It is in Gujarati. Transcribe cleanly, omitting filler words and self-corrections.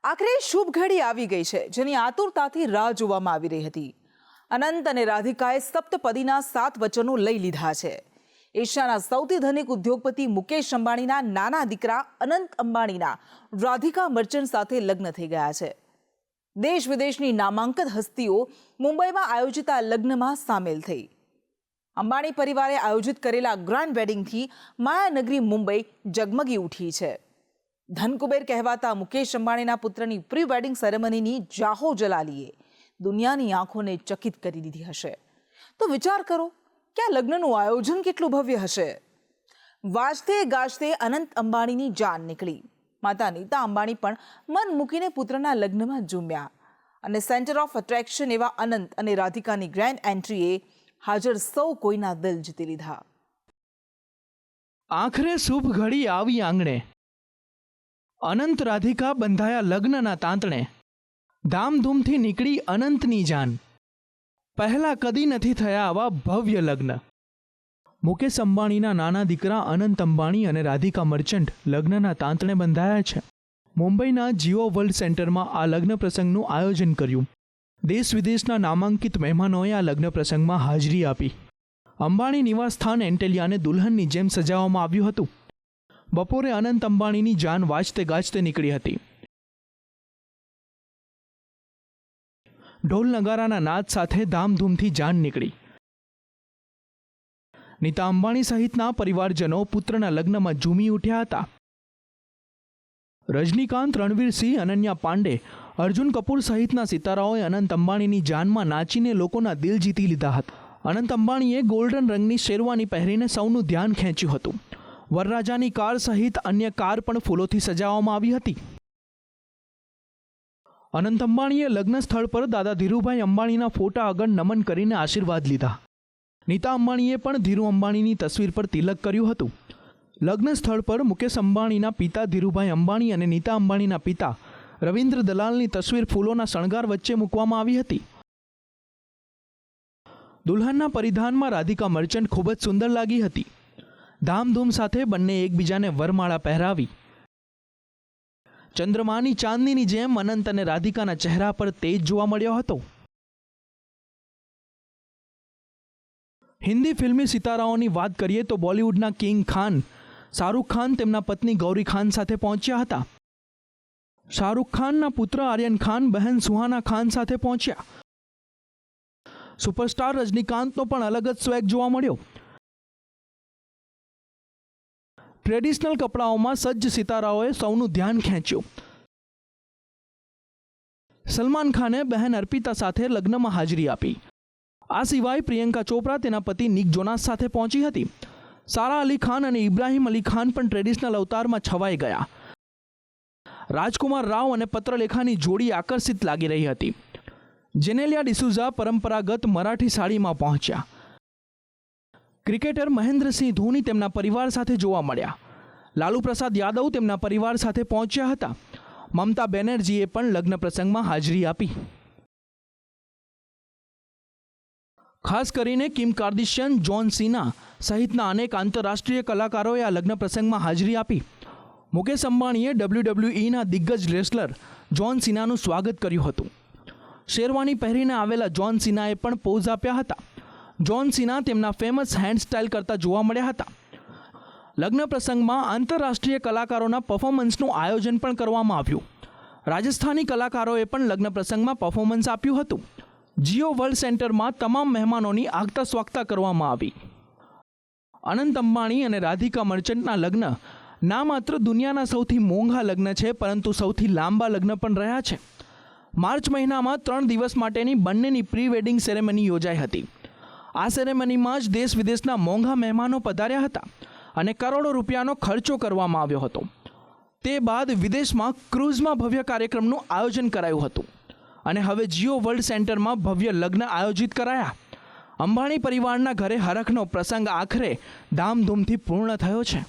આખરે શુભ ઘડી આવી ગઈ છે, જેની આતુરતાથી રાહ જોવામાં આવી રહી હતી. અનંત અને રાધિકાએ સપ્તપદીના 7 વચનો લઈ લીધા છે. એશિયાના સૌથી ધનિક ઉદ્યોગપતિ મુકેશ અંબાણીના નાના દીકરા અનંત અંબાણીના રાધિકા મર્ચન્ટ સાથે લગ્ન થઈ ગયા છે. દેશ વિદેશની નામાંકિત હસ્તીઓ મુંબઈમાં આયોજિત આ લગ્નમાં સામેલ થઈ. અંબાણી પરિવારે આયોજિત કરેલા ગ્રાન્ડ વેડિંગથી માયાનગરી મુંબઈ જગમગી ઉઠી છે. ધનકુબેર કહેવાતા મુકેશ અંબાણીના પુત્રની પ્રી વેડિંગ સેરેમનીની જાહો જલાલીએ દુનિયાની આંખોને ચકિત કરી દીધી હશે. તો વિચાર કરો કે આ લગ્નનું આયોજન કેટલું ભવ્ય હશે. વાજતે ગાજતે અનંત અંબાણીની જાન નીકળી. માતા નીતા અંબાણી પણ મન મૂકીને પુત્રના લગ્નમાં ઝૂમ્યા અને સેન્ટર ઓફ એટ્રેક્શન એવા અનંત અને રાધિકાની ગ્રેન્ડ એન્ટ્રીએ હાજર સૌ કોઈના દિલ જીતી લીધા. આખરે શુભ ઘડી આવી આંગણે, અનંત રાધિકા બંધાયા લગ્નના તાંતણે. ધામધૂમથી નીકળી અનંતની જાન. પહેલા કદી નથી થયા આવા ભવ્ય લગ્ન. મુકેશ અંબાણીના નાના દીકરા અનંત અંબાણી અને રાધિકા મર્ચન્ટ લગ્નના તાંતણે બંધાયા છે. મુંબઈના જીઓ વર્લ્ડ સેન્ટરમાં આ લગ્ન પ્રસંગનું આયોજન કર્યું. દેશ વિદેશના નામાંકિત મહેમાનોએ આ લગ્ન પ્રસંગમાં હાજરી આપી. અંબાણી નિવાસસ્થાન એન્ટેલિયાને દુલ્હનની જેમ સજાવવામાં આવ્યું હતું. બપોરે અનંત અંબાણીની જાન વાજતે ગાજતે નીકળી હતી. ઢોલ નગારાના નાદ સાથે ધામધૂમથી જાન નીકળી. નીતા અંબાણી સહિતના પરિવારજનો પુત્રના લગ્નમાં ઝૂમી ઉઠ્યા હતા. રજનીકાંત, રણવીર સિંહ, અનન્યા પાંડે, અર્જુન કપૂર સહિતના સિતારાઓએ અનંત અંબાણીની જાનમાં નાચીને લોકોના દિલ જીતી લીધા હતા. અનંત અંબાણીએ ગોલ્ડન રંગની શેરવાની પહેરીને સૌનું ધ્યાન ખેંચ્યું હતું. વરરાજાની કાર સહિત અન્ય કાર પણ ફૂલોથી સજાવવામાં આવી હતી. અનંત અંબાણીએ લગ્ન સ્થળ પર દાદા ધીરુભાઈ અંબાણીના ફોટા આગળ નમન કરીને આશીર્વાદ લીધા. નીતા અંબાણીએ પણ ધીરુ અંબાણીની તસવીર પર તિલક કર્યું હતું. લગ્ન સ્થળ પર મુકેશ અંબાણીના પિતા ધીરુભાઈ અંબાણી અને નીતા અંબાણીના પિતા રવિન્દ્ર દલાલની તસવીર ફૂલોના શણગાર વચ્ચે મૂકવામાં આવી હતી. દુલ્હનના પરિધાનમાં રાધિકા મર્ચન્ટ ખૂબ જ સુંદર લાગી હતી. ધામધૂમ સાથે બંને એકબીજાને વરમાળા પહેરાવી. ચંદ્રમાની ચાંદનીની જેમ અનંત અને રાધિકાના ચહેરા પર તેજ જોવા મળ્યો હતો. હિન્દી ફિલ્મી સિતારાઓની વાત કરીએ તો બોલિવૂડના કિંગ ખાન શાહરૂખ ખાન તેમના પત્ની ગૌરી ખાન સાથે પહોંચ્યા હતા. શાહરૂખ ખાનના પુત્ર આર્યન ખાન બહેન સુહાના ખાન સાથે પહોંચ્યા. સુપરસ્ટાર રજનીકાંતનો પણ અલગ જ સ્વેગ જોવા મળ્યો. ટ્રેડિશનલ કપડાઓમાં સજ્જ સિતારાઓએ સૌનું ધ્યાન ખેંચ્યું. સલમાન ખાને બહેન અર્પિતા સાથે લગ્નમાં હાજરી આપી. આ સિવાય પ્રિયંકા ચોપરા તેના પતિ નિક જોનાસ સાથે પહોંચી હતી. સારા અલી ખાન અને ઇબ્રાહિમ અલી ખાન પણ ટ્રેડિશનલ અવતારમાં છવાઈ ગયા. રાજકુમાર રાવ અને પત્રલેખાની જોડી આકર્ષિત લાગી રહી હતી. જેનેલિયા ડિસુઝા પરંપરાગત મરાઠી સાડીમાં પહોંચ્યા. ક્રિકેટર મહેન્દ્રસિંહ ધોની તેમના પરિવાર સાથે જોવા મળ્યા. લાલુ પ્રસાદ યાદવ તેમના પરિવાર સાથે પહોંચ્યા હતા. મમતા બેનર્જીએ પણ લગ્ન પ્રસંગમાં હાજરી આપી. ખાસ કરીને કિમ કાર્દાશિયન, જોન સીના સહિતના અનેક આંતરરાષ્ટ્રીય કલાકારોએ આ લગ્ન પ્રસંગમાં હાજરી આપી. મુકેશ અંબાણીએ WWEના દિગ્ગજ રેસલર જોન સીનાનું સ્વાગત કર્યું હતું. શેરવાની પહેરીને આવેલા જોન સીનાએ પણ પોઝ આપ્યા હતા. જોન સીના તેમના ફેમસ હેન્ડ સ્ટાઇલ કરતા જોવા મળ્યા હતા. લગ્ન પ્રસંગમાં આંતરરાષ્ટ્રીય કલાકારોના પરફોર્મન્સનું આયોજન પણ કરવામાં આવ્યું. રાજસ્થાની કલાકારોએ પણ લગ્ન પ્રસંગમાં પરફોર્મન્સ આપ્યું હતું. જીઓ વર્લ્ડ સેન્ટરમાં તમામ મહેમાનોની આગતા સ્વાગતા કરવામાં આવી. અનંત અંબાણી અને રાધિકા મર્ચન્ટના લગ્ન ના માત્ર દુનિયાના સૌથી મોંઘા લગ્ન છે, પરંતુ સૌથી લાંબા લગ્ન પણ રહ્યા છે. માર્ચ મહિનામાં 3 દિવસ માટેની બંનેની પ્રી વેડિંગ સેરેમની યોજાઈ હતી. આ સેરેમનીમાં જ દેશ વિદેશના મોંઘા મહેમાનો પધાર્યા હતા અને કરોડો રૂપિયાનો ખર્ચો કરવામાં આવ્યો હતો. તે બાદ વિદેશમાં ક્રૂઝમાં ભવ્ય કાર્યક્રમનું આયોજન કરાયું હતું અને હવે જીઓ વર્લ્ડ સેન્ટરમાં ભવ્ય લગ્ન આયોજિત કરાયા. અંબાણી પરિવારના ઘરે હરખનો પ્રસંગ આખરે ધામધૂમથી પૂર્ણ થયો છે.